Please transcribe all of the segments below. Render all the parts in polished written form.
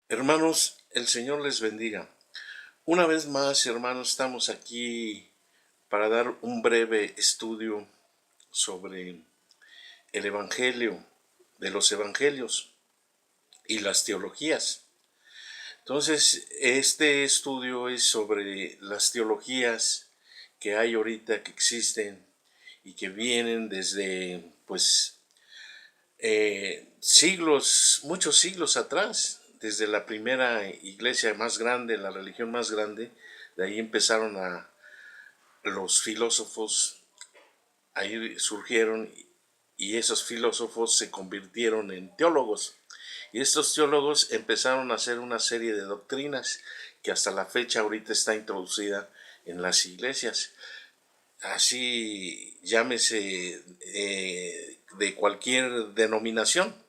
Hermanos, el Señor les bendiga. Una vez más, hermanos, estamos aquí para dar un breve estudio sobre el Evangelio, de los Evangelios y las teologías. Entonces, este estudio es sobre las teologías que hay ahorita, que existen y que vienen desde, siglos, muchos siglos atrás, desde la primera iglesia más grande, la religión más grande. De ahí empezaron a los filósofos, ahí surgieron, y esos filósofos se convirtieron en teólogos. Y estos teólogos empezaron a hacer una serie de doctrinas que hasta la fecha ahorita está introducida en las iglesias. Así llámese de cualquier denominación.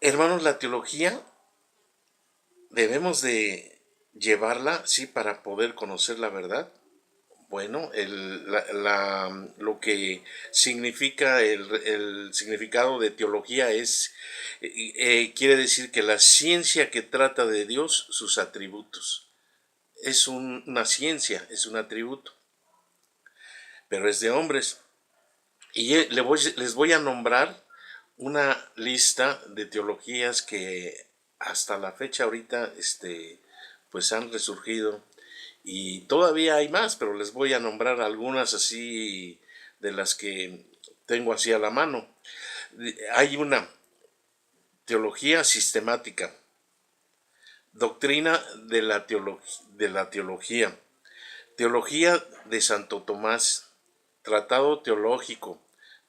Hermanos, la teología debemos de llevarla, sí, para poder conocer la verdad. Bueno, lo que significa el significado de teología es, quiere decir que la ciencia que trata de Dios, sus atributos. Es una ciencia, es un atributo, pero es de hombres. Y les voy a nombrar una lista de teologías que hasta la fecha ahorita pues han resurgido, y todavía hay más, pero les voy a nombrar algunas así de las que tengo así a la mano. Hay una teología sistemática, doctrina de la teología, teología de Santo Tomás, tratado teológico,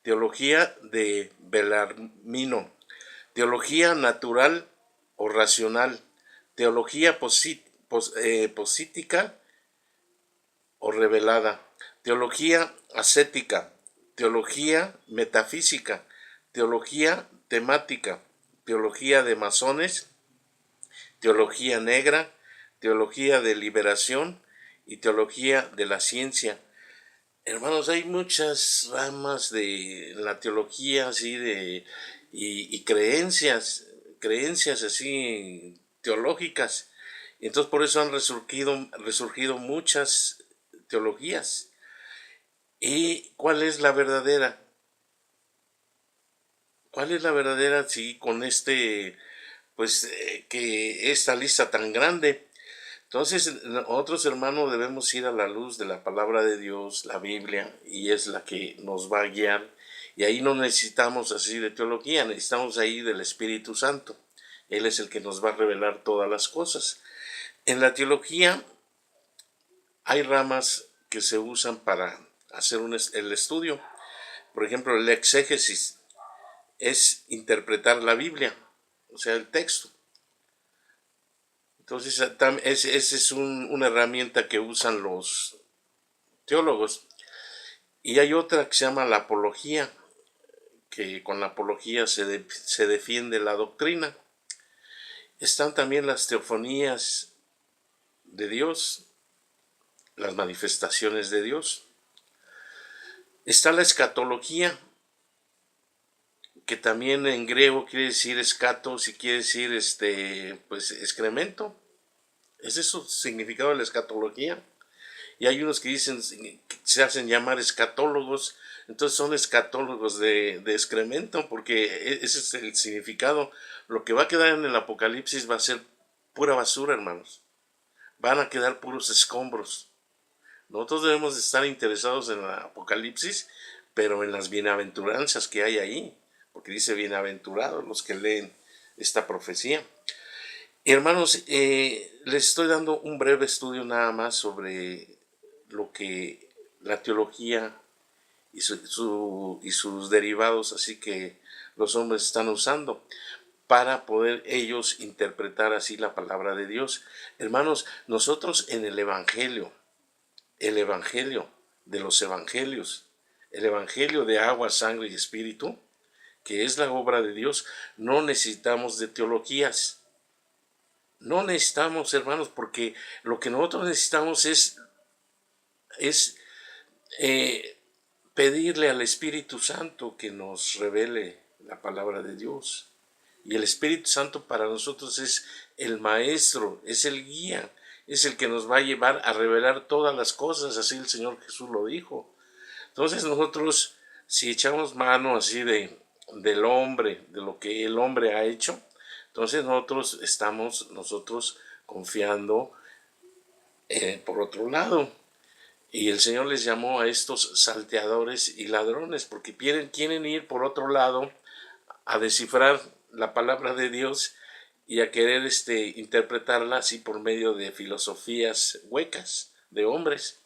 teología de Belarmino, teología natural o racional, teología posítica o revelada, teología ascética, teología metafísica, teología temática, teología de masones, teología negra, teología de liberación y teología de la ciencia. Hermanos, hay muchas ramas de la teología así y creencias así teológicas. Entonces por eso han resurgido muchas teologías. ¿Y cuál es la verdadera? ¿Cuál es la verdadera? Sí, con que esta lista tan grande. Entonces, nosotros, hermanos, debemos ir a la luz de la palabra de Dios, la Biblia, y es la que nos va a guiar. Y ahí no necesitamos así de teología, necesitamos ahí del Espíritu Santo. Él es el que nos va a revelar todas las cosas. En la teología hay ramas que se usan para hacer el estudio. Por ejemplo, el exégesis es interpretar la Biblia, o sea, el texto. Entonces, esa es una herramienta que usan los teólogos. Y hay otra que se llama la apología, que con la apología se defiende la doctrina. Están también las teofonías de Dios, las manifestaciones de Dios. Está la escatología, que también en griego quiere decir escato, si quiere decir pues excremento. ¿Es eso el significado de la escatología? Y hay unos que dicen, que se hacen llamar escatólogos, entonces son escatólogos de excremento, porque ese es el significado. Lo que va a quedar en el Apocalipsis va a ser pura basura, hermanos. Van a quedar puros escombros. Nosotros debemos estar interesados en el Apocalipsis, pero en las bienaventuranzas que hay ahí, porque dice bienaventurados los que leen esta profecía. Hermanos, les estoy dando un breve estudio nada más sobre lo que la teología y sus derivados, así que los hombres están usando para poder ellos interpretar así la palabra de Dios. Hermanos, nosotros en el evangelio de los evangelios, el evangelio de agua, sangre y espíritu, que es la obra de Dios, no necesitamos de teologías. No necesitamos, hermanos, porque lo que nosotros necesitamos es pedirle al Espíritu Santo que nos revele la palabra de Dios. Y el Espíritu Santo para nosotros es el maestro, es el guía, es el que nos va a llevar a revelar todas las cosas, así el Señor Jesús lo dijo. Entonces nosotros, si echamos mano así del hombre, de lo que el hombre ha hecho, entonces nosotros estamos confiando por otro lado. Y el Señor les llamó a estos salteadores y ladrones, porque quieren ir por otro lado a descifrar la palabra de Dios y a querer interpretarla así por medio de filosofías huecas de hombres.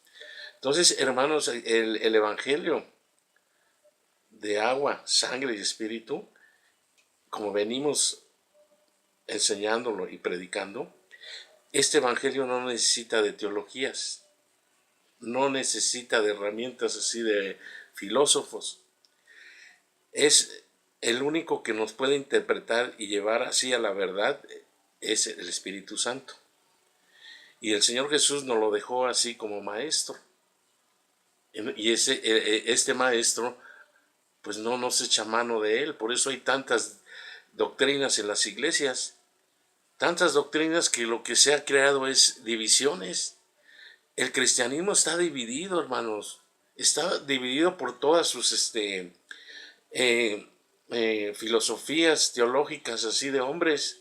Entonces, hermanos, el Evangelio de agua, sangre y espíritu, como venimos enseñándolo y predicando, este Evangelio no necesita de teologías, no necesita de herramientas así de filósofos. Es el único que nos puede interpretar y llevar así a la verdad, es el Espíritu Santo. Y el Señor Jesús nos lo dejó así como maestro. Y este maestro pues no nos echa mano de él. Por eso hay tantas doctrinas en las iglesias, tantas doctrinas que lo que se ha creado es divisiones. El cristianismo está dividido, hermanos, está dividido por todas sus filosofías teológicas así de hombres.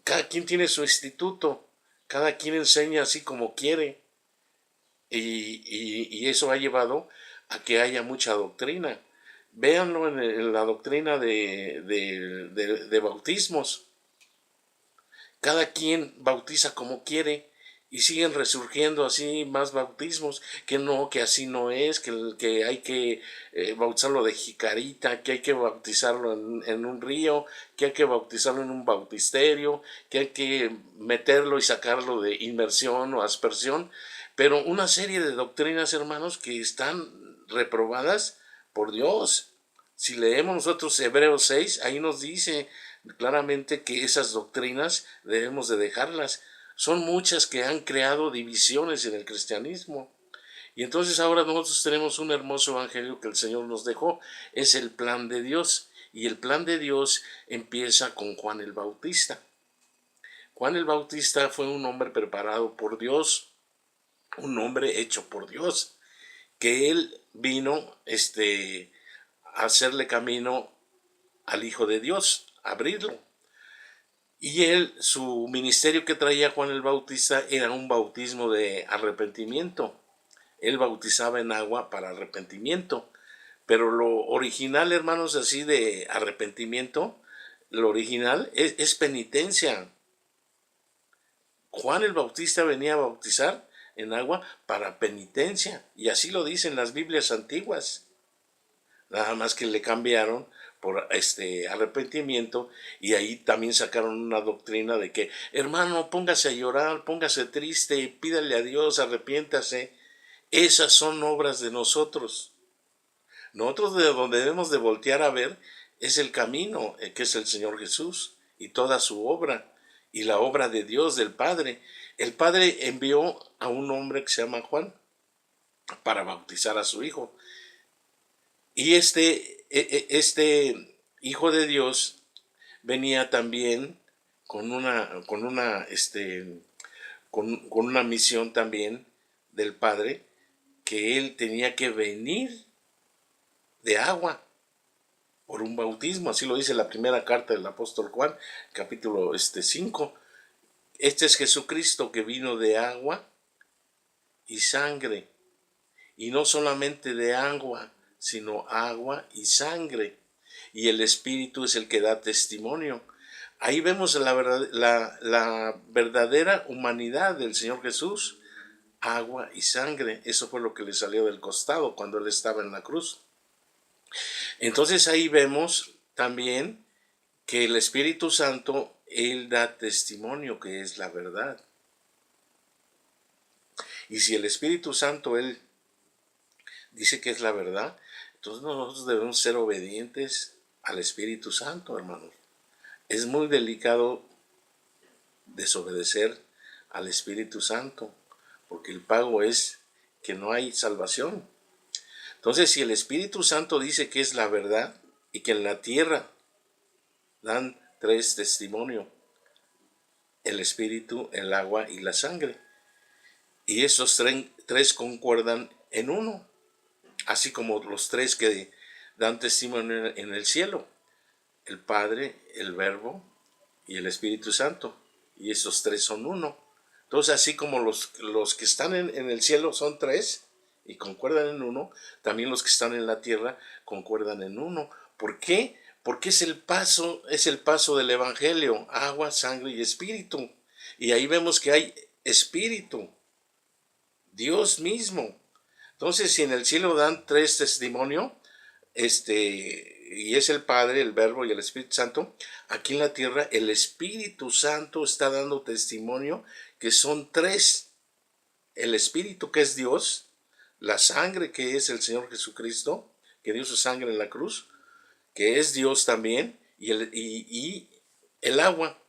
Cada quien tiene su instituto, cada quien enseña así como quiere, y eso ha llevado a que haya mucha doctrina. Véanlo en la doctrina de bautismos. Cada quien bautiza como quiere y siguen resurgiendo así más bautismos, que no, que así no es, que hay que bautizarlo de jicarita, que hay que bautizarlo en un río, que hay que bautizarlo en un bautisterio, que hay que meterlo y sacarlo de inmersión o aspersión, pero una serie de doctrinas, hermanos, que están reprobadas por Dios. Si leemos nosotros Hebreos 6, ahí nos dice claramente que esas doctrinas debemos de dejarlas. Son muchas que han creado divisiones en el cristianismo. Y entonces ahora nosotros tenemos un hermoso evangelio que el Señor nos dejó. Es el plan de Dios. Y el plan de Dios empieza con Juan el Bautista. Juan el Bautista fue un hombre preparado por Dios, un hombre hecho por Dios, que él vino a hacerle camino al Hijo de Dios, a abrirlo. Y él, su ministerio que traía Juan el Bautista era un bautismo de arrepentimiento. Él bautizaba en agua para arrepentimiento. Pero lo original, hermanos, así de arrepentimiento, lo original es penitencia. Juan el Bautista venía a bautizar en agua para penitencia. Y así lo dicen las Biblias antiguas. Nada más que le cambiaron por arrepentimiento, y ahí también sacaron una doctrina de que, hermano, póngase a llorar, póngase triste, pídale a Dios, arrepiéntase. Esas son obras de nosotros. Nosotros de donde debemos de voltear a ver es el camino, que es el Señor Jesús y toda su obra y la obra de Dios, del Padre. El Padre envió a un hombre que se llama Juan para bautizar a su hijo. Y este Hijo de Dios venía también con una misión también del Padre, que él tenía que venir de agua por un bautismo. Así lo dice la primera carta del apóstol Juan, capítulo 5. Este es Jesucristo, que vino de agua y sangre, y no solamente de agua, sino agua y sangre, y el Espíritu es el que da testimonio. Ahí vemos la verdadera humanidad del Señor Jesús, agua y sangre. Eso fue lo que le salió del costado cuando él estaba en la cruz. Entonces ahí vemos también que el Espíritu Santo, él da testimonio que es la verdad. Y si el Espíritu Santo, él dice que es la verdad, entonces nosotros debemos ser obedientes al Espíritu Santo, hermanos. Es muy delicado desobedecer al Espíritu Santo, porque el pago es que no hay salvación. Entonces, si el Espíritu Santo dice que es la verdad y que en la tierra dan tres testimonio: el espíritu, el agua y la sangre. Y esos tres concuerdan en uno, así como los tres que dan testimonio en el cielo: el Padre, el Verbo y el Espíritu Santo. Y esos tres son uno. Entonces, así como los que están en el cielo son tres y concuerdan en uno, también los que están en la tierra concuerdan en uno. ¿Por qué? Porque es el paso del Evangelio: agua, sangre y espíritu. Y ahí vemos que hay espíritu, Dios mismo. Entonces, si en el cielo dan tres testimonio, y es el Padre, el Verbo y el Espíritu Santo, aquí en la tierra el Espíritu Santo está dando testimonio que son tres: el Espíritu, que es Dios; la sangre, que es el Señor Jesucristo, que dio su sangre en la cruz, que es Dios también; y el agua,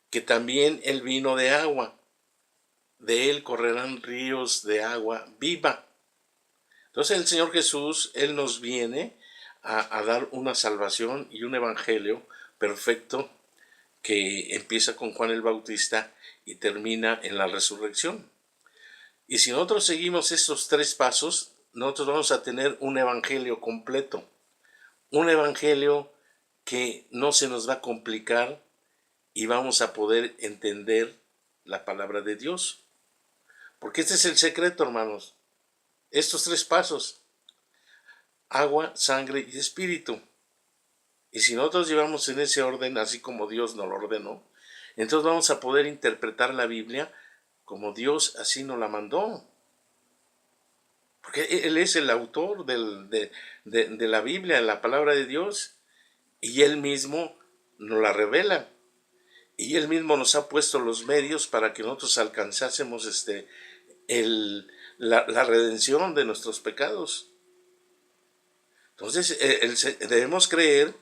que también Él vino de agua, de Él correrán ríos de agua viva. Entonces el Señor Jesús, Él nos viene a dar una salvación y un evangelio perfecto, que empieza con Juan el Bautista y termina en la resurrección. Y si nosotros seguimos estos tres pasos, nosotros vamos a tener un evangelio completo, un evangelio que no se nos va a complicar y vamos a poder entender la palabra de Dios. Porque este es el secreto, hermanos: estos tres pasos: agua, sangre y espíritu. Y si nosotros llevamos en ese orden, así como Dios nos lo ordenó, entonces vamos a poder interpretar la Biblia como Dios así nos la mandó. Porque Él es el autor de la Biblia, la palabra de Dios, y Él mismo nos la revela. Y Él mismo nos ha puesto los medios para que nosotros alcanzásemos la redención de nuestros pecados. Entonces debemos creer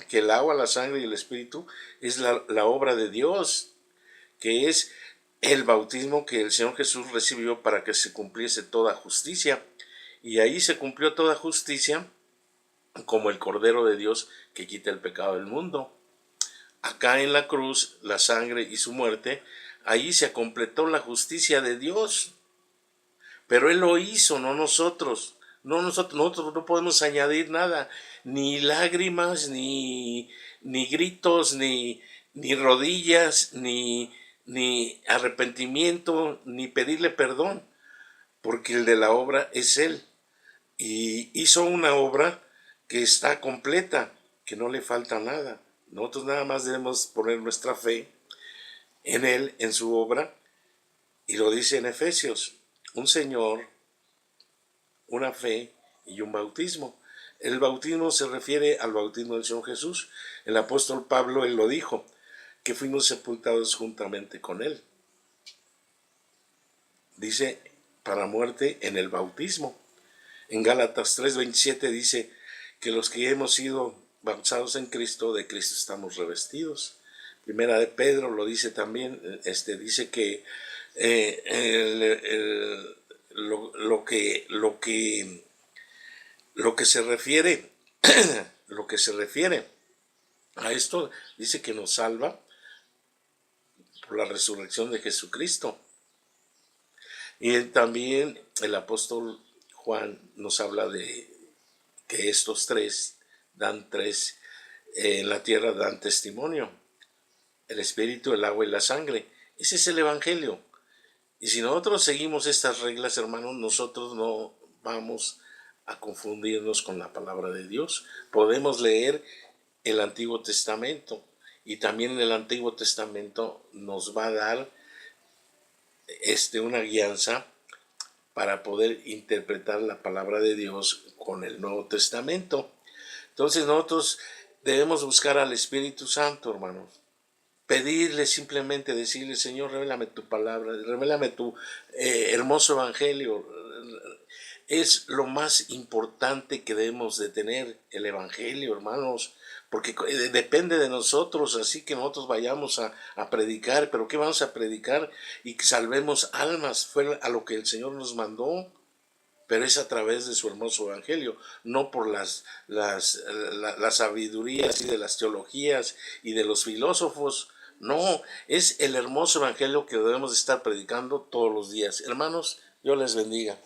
que el agua, la sangre y el espíritu es la obra de Dios, que es el bautismo que el Señor Jesús recibió para que se cumpliese toda justicia. Y ahí se cumplió toda justicia como el Cordero de Dios que quita el pecado del mundo. Acá en la cruz, la sangre y su muerte, ahí se completó la justicia de Dios. Pero Él lo hizo, no nosotros. Nosotros no podemos añadir nada, ni lágrimas, ni gritos, ni rodillas, ni arrepentimiento, ni pedirle perdón, porque el de la obra es Él. Y hizo una obra que está completa, que no le falta nada. Nosotros nada más debemos poner nuestra fe en Él, en su obra, y lo dice en Efesios: un Señor, una fe y un bautismo. El bautismo se refiere al bautismo del Señor Jesús. El apóstol Pablo, él lo dijo, que fuimos sepultados juntamente con Él. Dice, para muerte en el bautismo. En Gálatas 3:27 dice que los que hemos sido bautizados en Cristo, de Cristo estamos revestidos. Primera de Pedro lo dice también, dice que lo que se refiere lo que se refiere a esto, dice que nos salva por la resurrección de Jesucristo. Y también el apóstol Juan nos habla de que estos tres en la tierra dan testimonio: el espíritu, el agua y la sangre. Ese es el evangelio. Y si nosotros seguimos estas reglas, hermanos, nosotros no vamos a confundirnos con la palabra de Dios. Podemos leer el Antiguo Testamento, y también en el Antiguo Testamento nos va a dar una guianza para poder interpretar la palabra de Dios con el Nuevo Testamento. Entonces nosotros debemos buscar al Espíritu Santo, hermanos. Pedirle, simplemente decirle: Señor, revélame tu palabra, revélame tu hermoso evangelio. Es lo más importante que debemos de tener, el evangelio, hermanos, porque depende de nosotros, así que nosotros vayamos a predicar. Pero ¿qué vamos a predicar? Y que salvemos almas, fue a lo que el Señor nos mandó. pero es a través de su hermoso evangelio, no por las sabidurías y de las teologías y de los filósofos. No, es el hermoso evangelio que debemos estar predicando todos los días. Hermanos, Dios les bendiga.